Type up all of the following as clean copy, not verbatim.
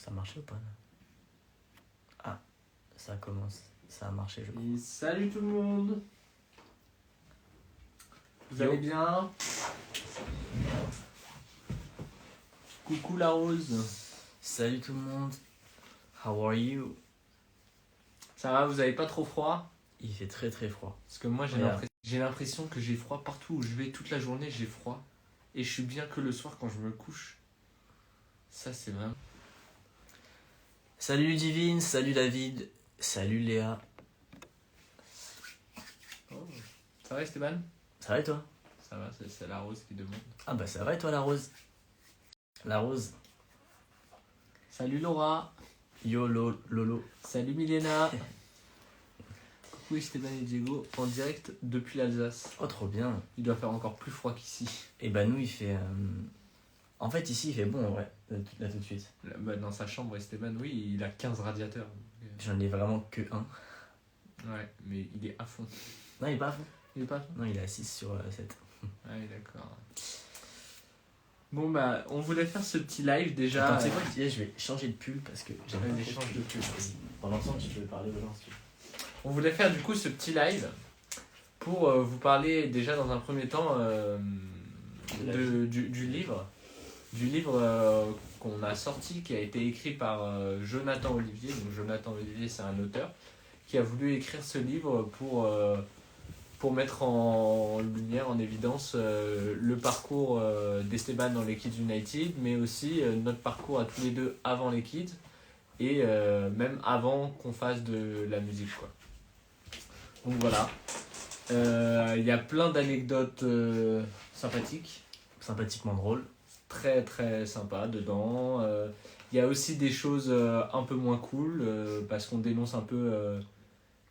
Ça a marché ou pas là? Ah, ça commence. Ça a marché, je crois. Et salut tout le monde. Vous Yo. allez bien? Coucou la rose. Salut tout le monde. How are you? Ça va, vous avez pas trop froid? Il fait très très froid. Parce que moi Regarde. j'ai l'impression que j'ai froid partout où je vais, toute la journée j'ai froid. Et je suis bien que le soir quand je me couche. Ça c'est vraiment... Salut Ludivine, salut David, salut Léa. Oh. Ça va Esteban? Ça va et toi? Ça va, c'est la rose qui demande. Ah bah ça va et toi la rose? La rose. Salut Laura. Yo Lolo. Salut Milena. Coucou Esteban et Diego en direct depuis l'Alsace. Oh trop bien. Il doit faire encore plus froid qu'ici. Et bah nous il fait... En fait ici il fait bon en vrai, là tout de suite. Bah, dans sa chambre Esteban, oui, il a 15 radiateurs. J'en ai vraiment que un. Ouais, mais il est à fond. Non il est pas à fond. Il est pas à fond? Non il est à 6 sur 7. Ouais, d'accord. Bon bah, on voulait faire ce petit live déjà. Attends, tu sais quoi, je vais changer de pull parce que j'aime pas L'échange trop de pull. Pendant ce temps tu peux parler aux gens si tu veux. On voulait faire du coup ce petit live pour vous parler déjà dans un premier temps du livre. Du livre qu'on a sorti, qui a été écrit par Jonathan Olivier. Donc Jonathan Olivier, c'est un auteur qui a voulu écrire ce livre pour mettre en lumière, en évidence, le parcours d'Esteban dans les Kids United, mais aussi notre parcours à tous les deux avant les Kids, et même avant qu'on fasse de la musique, quoi. Donc voilà. Il y a plein d'anecdotes sympathiques. Sympathiquement drôle. Très très sympa dedans. Il y a aussi des choses un peu moins cool parce qu'on dénonce un peu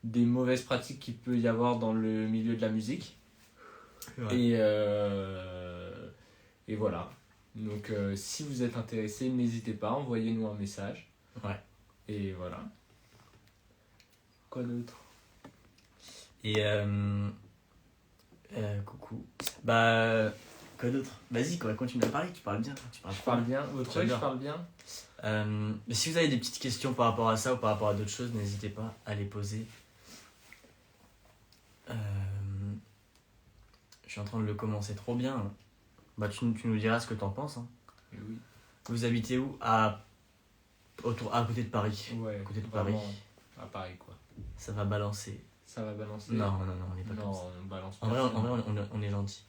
des mauvaises pratiques qu'il peut y avoir dans le milieu de la musique. Ouais. Et voilà. Donc si vous êtes intéressé, n'hésitez pas, envoyez-nous un message. Ouais. Et voilà. Quoi d'autre? Et coucou. Bah quoi d'autre? Vas-y quoi, continue à parler, tu parles bien. Tu parles Je parle bien. Votre œil, je J'adore. parle bien. Mais si vous avez des petites questions par rapport à ça ou par rapport à d'autres choses, n'hésitez pas à les poser. Je suis en train de le commencer trop bien. Bah tu nous diras ce que t'en penses. Hein. Et oui. Vous habitez où? À côté de Paris. Ouais. À côté de Paris. Vraiment, à Paris quoi. Ça va balancer. Ça va balancer. Non, on n'est pas comme ça. Non, on balance En vrai, personne. on est gentil.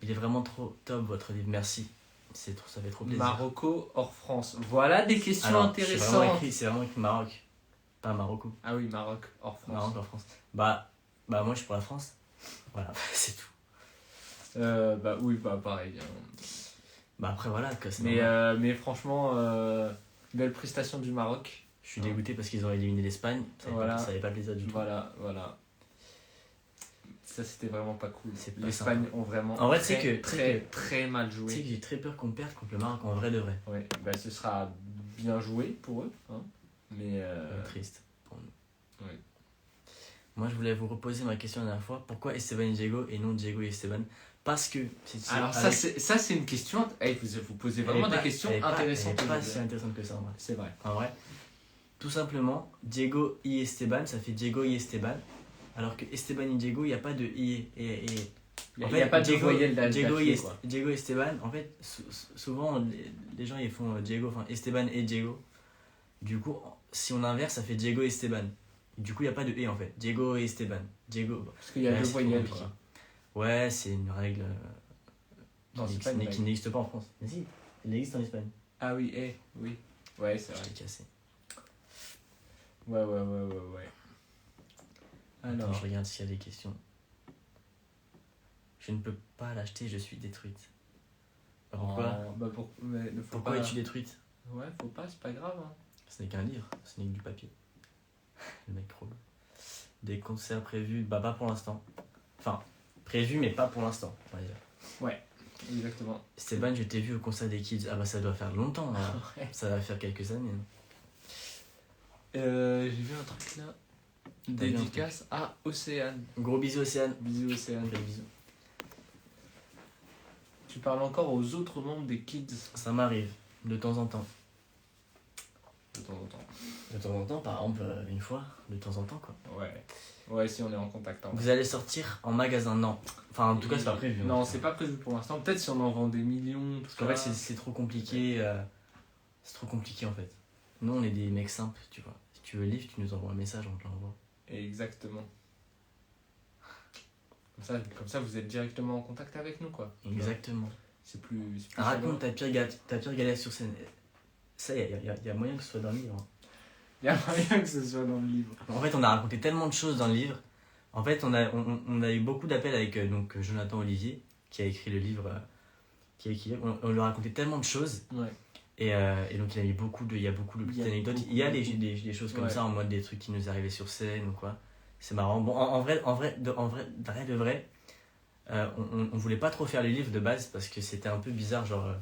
Il est vraiment trop top votre livre, merci. Ça fait trop plaisir. Marocco hors France. Voilà des questions Alors, intéressantes. c'est vraiment écrit Maroc, pas Marocco. Ah oui, Maroc hors France. Maroc en France. Bah moi je suis pour la France. Voilà, c'est tout. Bah oui, bah pareil. Bah après voilà, que c'est normal. Mais franchement, belle prestation du Maroc. Je suis dégoûté parce qu'ils ont éliminé l'Espagne. Voilà. Ça avait pas plaisir du tout. Voilà. Ça c'était vraiment pas cool. C'est pas L'Espagne sympa. ont vraiment En vrai, tu sais très mal Tu sais que joué. j'ai très peur qu'on perde contre le Maroc en vrai de vrai. Ouais, bah ce sera bien joué pour eux. Hein. Mais Triste pour nous. ouais. Moi je voulais vous reposer ma question la dernière fois. Pourquoi Esteban et Diego et non Diego et Esteban? Parce que Alors ça c'est une question. Hey, vous posez vraiment des questions intéressantes. Elle est pas si intéressante que ça en vrai. C'est vrai. En vrai, tout simplement, Diego y Esteban, ça fait Diego y Esteban. Alors que Esteban y Diego, il n'y a pas de i et. Il n'y a pas de voyelle Diego d'affilée, y quoi. Diego et Esteban, en fait, souvent les gens ils font Diego, enfin Esteban et Diego. Du coup, si on inverse, ça fait Diego et Esteban. Du coup, il n'y a pas de et en fait. Diego et Esteban. Diego. Parce qu'il y a Ouais, deux c'est trop voyelles. compliqué. Quoi. Ouais, c'est une règle Non, c'est pas une qui règle. n'existe pas en France. Mais si, elle existe en Espagne. Ah oui, oui. Ouais, c'est Je vrai. l'ai cassé. Ouais. Attends, Alors, je regarde s'il y a des questions. Je ne peux pas l'acheter, je suis détruite. Pourquoi Pourquoi es-tu détruite? Ouais, faut pas, c'est pas grave. Hein. Ce n'est qu'un livre, ce n'est que du papier. Le mec trop lourd. Des concerts prévus, bah pas pour l'instant. Enfin, prévus mais pas pour l'instant, on va dire. Ouais, exactement. Esteban, je t'ai vu au concert des Kids. Ah bah ça doit faire longtemps, hein. Ouais. Ça va faire quelques années. J'ai vu un truc là. T'as vu un Dédicace à Océane. Gros bisous Océane. Bisous Océane. Gros bisous. Tu parles encore aux autres membres des Kids. Ça m'arrive, de temps en temps. temps en temps. De temps en temps, par exemple, une fois, de temps en temps, quoi. Ouais, si on est en contact. Vous allez sortir en magasin? Non. Enfin, en tout cas, c'est pas prévu. Non, c'est pas prévu pour l'instant. Peut-être si on en vend des millions, tout Parce qu'en fait, c'est trop compliqué. C'est trop compliqué, en fait. Nous, on est des mecs simples, tu vois. Si tu veux le livre, tu nous envoies un message, on te l'envoie. Exactement. Comme ça, vous êtes directement en contact avec nous, quoi. Exactement. C'est plus Raconte ta pire galère sur scène. Ça, il y a moyen que ce soit dans le livre. Il y a moyen que ce soit dans le livre. En fait, on a raconté tellement de choses dans le livre. En fait, on a eu beaucoup d'appels avec donc, Jonathan Olivier, qui a écrit le livre. On lui a raconté tellement de choses. Ouais. Et donc, il y a beaucoup de petites anecdotes. Il y a des choses comme ça, en mode des trucs qui nous arrivaient sur scène ou quoi. C'est marrant. Bon, en vrai, de vrai, on voulait pas trop faire le livre de base parce que c'était un peu bizarre, genre.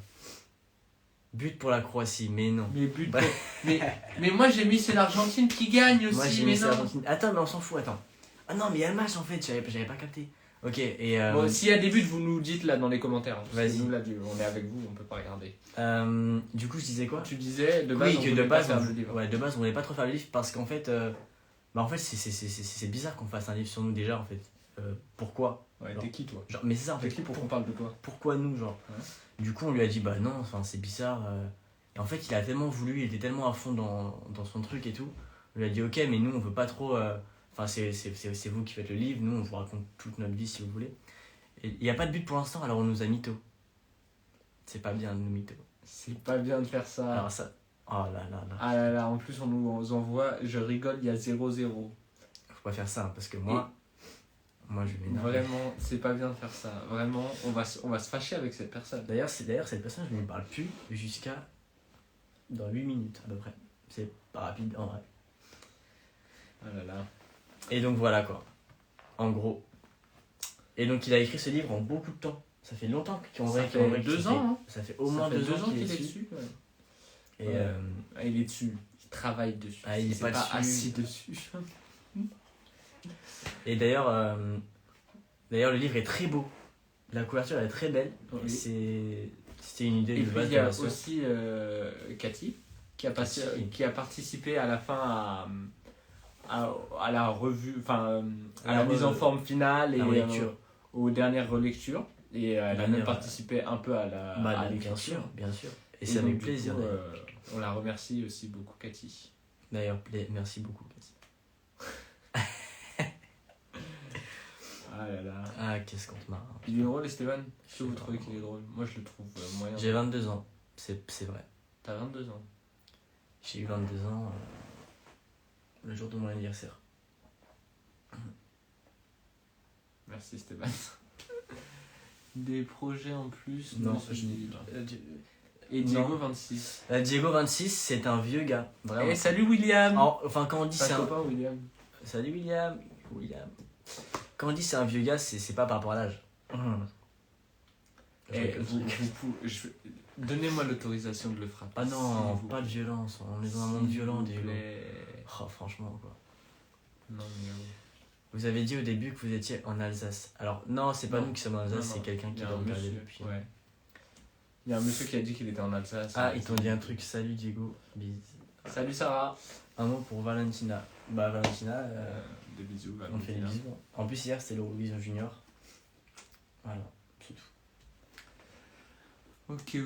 But pour la Croatie, mais non. Mais moi j'ai mis c'est l'Argentine qui gagne aussi, Moi, j'ai mais mis non. l'Argentine. Attends, mais on s'en fout, attends. Ah non, mais il y a le match en fait, j'avais pas capté. Ok, et. Bon, s'il y a des buts, vous nous dites là dans les commentaires. Hein, parce que Vas-y. nous là, on est avec vous, on peut pas regarder. Du coup, je disais quoi? Tu disais de base, oui, que de base, faire le livre. ouais, de base, on voulait pas trop faire le livre parce qu'en fait, c'est bizarre qu'on fasse un livre sur nous déjà en fait. Pourquoi? Ouais, genre, t'es qui toi? genre, mais c'est ça en fait. T'es qui pour qu'on parle de toi? Pourquoi nous, genre? Ouais. Du coup, on lui a dit bah non, enfin c'est bizarre. Et en fait, il a tellement voulu, il était tellement à fond dans son truc et tout. On lui a dit ok, mais nous on veut pas trop. Enfin, c'est vous qui faites le livre, nous on vous raconte toute notre vie si vous voulez. Et il n'y a pas de but pour l'instant, alors on nous a mytho. C'est pas bien de nous mytho. C'est pas bien de faire ça. Alors ça. Oh là là là. Ah là là, en plus on nous envoie, je rigole, il y a 0-0. Faut pas faire ça, hein, parce que moi je vais m'énerver. Vraiment, c'est pas bien de faire ça. Vraiment, on va se fâcher avec cette personne. D'ailleurs, cette personne, je ne lui parle plus jusqu'à dans 8 minutes à peu près. C'est pas rapide en vrai. Ah là là. Et donc voilà quoi. En gros. Et donc il a écrit ce livre en beaucoup de temps. Ça fait longtemps qu'il Ça fait 2 ans. Hein. Ça fait au moins 2 ans qu'il est dessus. dessus. Ouais. Et il est dessus. Il travaille dessus. Ah, il est pas dessus. assis dessus. Et d'ailleurs, le livre est très beau. La couverture elle est très belle. Oui. C'était une idée Et de puis base il de y a ma sœur. aussi Cathy qui a participé à la fin à la revue, enfin à la mise en forme finale et aux dernières relectures. Et elle a même participé un peu à l'écriture. Bien sûr. Et c'est avec plaisir. Coup, on la remercie aussi beaucoup, Cathy. D'ailleurs, merci beaucoup, Cathy. Ah là là. Ah, qu'est-ce qu'on te marre. Il est drôle, Esteban? Est-ce que vous trouvez qu'il est drôle? Moi, je le trouve moyen. J'ai 22 ans, c'est vrai. T'as 22 ans? J'ai eu 22 ans le jour de mon anniversaire. Merci, Esteban. Des projets en plus? Non, Et Diego 26. Diego 26, c'est un vieux gars. Vraiment. Et salut William! Enfin, quand on dit c'est un copain William. Salut William. Quand on dit c'est un vieux gars, c'est pas par rapport à l'âge. Donnez-moi l'autorisation de le frapper. Ah non, pas de violence. On est dans un monde violent, Diego. Oh, franchement, quoi. Non, mais vous avez dit au début que vous étiez en Alsace. Alors, non, c'est pas Non. nous qui sommes en Alsace, c'est quelqu'un qui l'a regardé depuis. Ouais. Il y a un monsieur qui a dit qu'il était en Alsace. Ah, ils t'ont dit un truc. Salut Diego. Bis. Salut Sarah. Un mot pour Valentina. Bah, Valentina. Des bisous, on fait des bisous. En plus, hier, c'était l'Eurovision Junior. Voilà, c'est tout. Ok.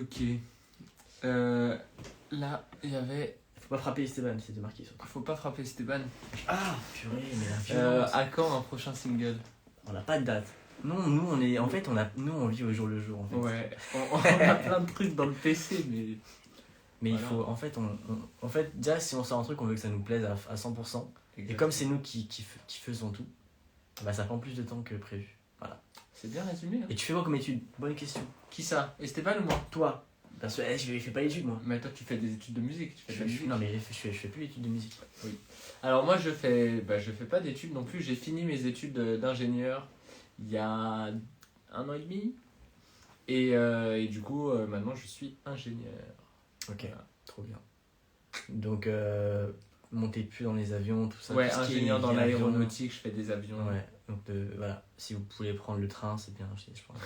Là, il y avait. Faut pas frapper Esteban, c'était marqué surtout. Faut pas frapper Esteban. Ah, purée, mais la violence. À quand un prochain single? On n'a pas de date. Non, nous, on est. En fait, on vit au jour le jour. En fait. Ouais, on a plein de trucs dans le PC, mais. Mais voilà. il faut. En fait, déjà, si on sort un truc, on veut que ça nous plaise à 100%. Exactement. Et comme c'est nous qui faisons tout, bah ça prend plus de temps que prévu. Voilà. C'est bien résumé. Hein. Et tu fais quoi comme étude? Bonne question. Qui ça? Esteban ou moi? Toi? Parce que je fais pas d'études, moi. Mais toi, tu fais des études de musique. Non, mais je fais plus d'études de musique. Oui. Alors, moi, je fais pas d'études non plus. J'ai fini mes études d'ingénieur il y a 1 an et demi. Et du coup, maintenant, je suis ingénieur. Ok, voilà. Trop bien. Donc, montez plus dans les avions, tout ça. Ouais, tout ingénieur dans l'aéronautique, je fais des avions. Ouais, donc voilà. Si vous pouvez prendre le train, c'est bien, je pense.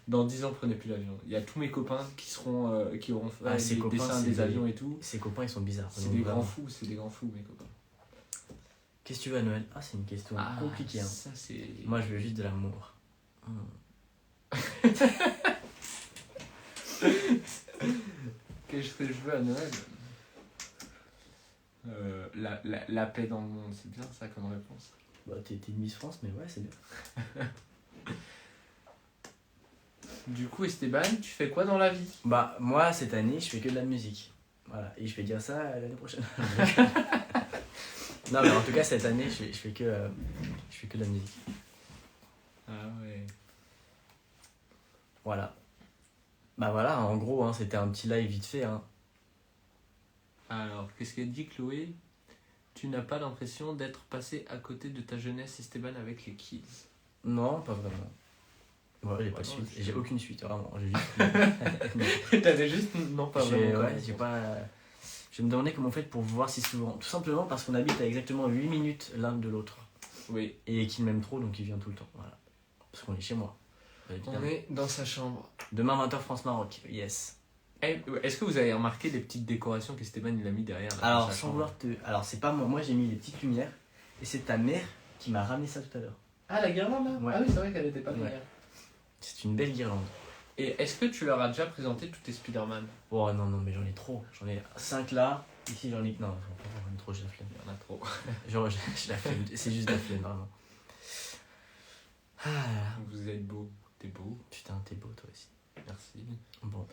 Dans 10 ans, prenez plus l'avion. Il y a tous mes copains qui auront fait ses des copains, dessins c'est des des- avions et tout. Ses copains, ils sont bizarres. C'est donc des vraiment. grands fous, mes copains. Qu'est-ce que tu veux à Noël? Ah, c'est une question compliquée. Hein. Ça, c'est... Moi, je veux juste de l'amour. Qu'est-ce que je veux à Noël? La paix dans le monde, c'est bien ça comme réponse. Bah, t'es une Miss France, mais ouais, c'est bien. Du coup, Esteban, tu fais quoi dans la vie? Bah, moi, cette année, je fais que de la musique. Voilà, et je vais dire ça l'année prochaine. Non, mais en tout cas, cette année, je fais que de la musique. Ah ouais. Voilà. Bah voilà, en gros, hein, c'était un petit live vite fait. Hein. Alors, qu'est-ce qu'elle dit, Chloé? Tu n'as pas l'impression d'être passé à côté de ta jeunesse, Esteban, avec les kids? Non, pas vraiment. Ouais, j'ai pas de non, suite. je- J'ai aucune suite, vraiment. J'ai juste... T'avais juste... Non, pas vraiment. Ouais, j'ai pas... Je me demandais comment on fait pour voir si souvent. Tout simplement parce qu'on habite à exactement 8 minutes l'un de l'autre. Oui. Et qu'il m'aime trop, donc il vient tout le temps. Voilà. Parce qu'on est chez moi. On est dans sa chambre. Demain 20h France-Maroc, yes. Est-ce que vous avez remarqué les petites décorations qu'Esteban il a mis derrière là, dans Alors, sa sans chambre? vouloir te... Alors, c'est pas moi. Moi, j'ai mis les petites lumières. Et c'est ta mère qui m'a ramené ça tout à l'heure. Ah, la guirlande là? Ouais. Ah oui, c'est vrai qu'elle était pas là Ouais. hier. C'est une belle guirlande. Et est-ce que tu leur as déjà présenté tous tes Spider-Man? Oh non, non, mais j'en ai trop. J'en ai 5 là. Ici, j'en ai... Non, j'en ai trop, j'ai la flemme. Il y en a trop. Genre, j'ai la flemme. C'est juste la flemme, vraiment. Ah, Vous êtes beau. T'es beau. putain, t'es beau, toi aussi. Merci. Bon.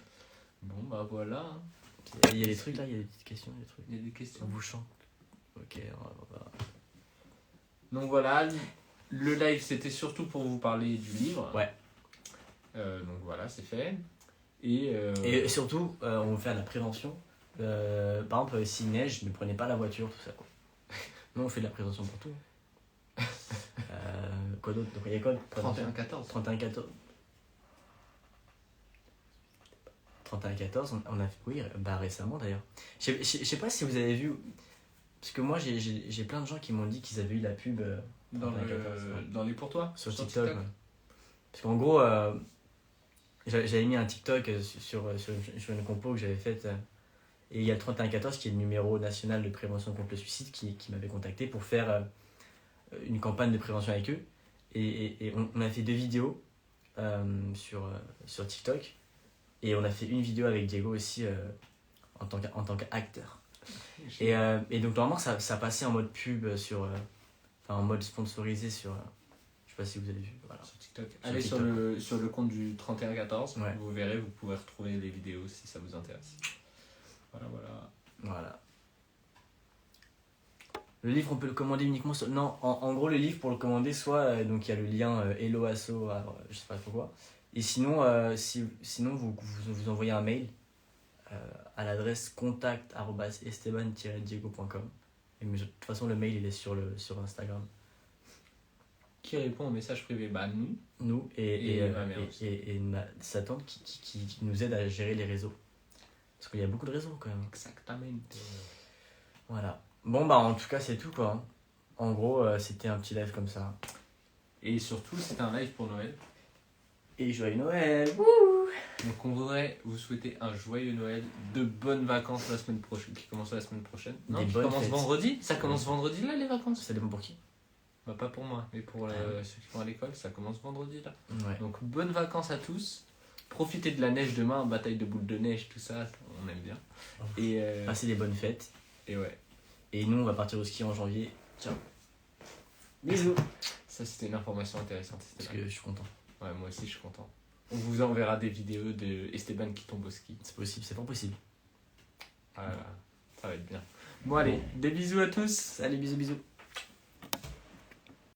Bon, bah voilà. hein. Il y a des trucs là, il y a des petites questions, des trucs. Il y a des questions. Bouchant. Ok, on va... Donc voilà, le live c'était surtout pour vous parler du livre. Ouais. Donc voilà, c'est fait. Et Et surtout, on va faire de la prévention. Par exemple, s'il neige, ne prenez pas la voiture, tout ça. Quoi. Nous, on fait de la prévention pour tout. Quoi d'autre? Donc, il y a quoi de prévention? 31-14. 31-14. 31-14, on a fait, oui, bah récemment d'ailleurs. Je sais pas si vous avez vu, parce que moi j'ai plein de gens qui m'ont dit qu'ils avaient eu la pub Dans, 31-14, ouais. dans les pour toi sur TikTok. Ouais. Parce qu'en gros, j'avais mis un TikTok sur une compo que j'avais faite. Et il y a le 31-14 qui est le numéro national de prévention contre le suicide qui m'avait contacté pour faire une campagne de prévention avec eux. Et on a fait 2 vidéos sur TikTok. Et on a fait une vidéo avec Diego aussi en tant qu'acteur. Et donc normalement ça passait en mode pub en mode sponsorisé sur... je sais pas si vous avez vu. Voilà. Sur TikTok. Sur Allez TikTok. sur le compte du 31-14, Ouais. vous verrez, vous pourrez retrouver les vidéos si ça vous intéresse. Voilà. Voilà. Le livre, on peut le commander uniquement sur... Non, en gros, le livre, pour le commander, soit donc il y a le lien Hello Asso, je sais pas pourquoi. Et sinon, sinon vous envoyez un mail à l'adresse contact@esteban-diego.com. Mais de toute façon, le mail, il est sur Instagram. Qui répond au message privé? Bah nous. Nous Et ma mère aussi. et sa tante qui nous aide à gérer les réseaux. Parce qu'il y a beaucoup de réseaux quand même. Exactement. Voilà. Bon, bah en tout cas, c'est tout quoi. Hein. En gros, c'était un petit live comme ça. Et surtout, c'est un live pour Noël. Et joyeux Noël! Donc on voudrait vous souhaiter un joyeux Noël, de bonnes vacances la semaine prochaine, qui commencent la semaine prochaine. Non, Des qui bonnes commence fêtes. vendredi. Ça commence vendredi là les vacances. Ça dépend pour qui? Bah pas pour moi, mais pour ceux qui vont à l'école, ça commence vendredi là. Ouais. Donc bonnes vacances à tous. Profitez de la neige demain, bataille de boules de neige, tout ça, on aime bien. Et, Passez des bonnes fêtes. et ouais, Et nous, on va partir au ski en janvier. Ciao. Bisous. ça c'était une information intéressante. Parce Esteban. que je suis content. Ouais, moi aussi je suis content. On vous enverra des vidéos de Esteban qui tombe au ski. C'est possible, c'est pas possible. Ah là là, ça va être bien. Bon allez, des bisous à tous. Salut, bisous, bisous.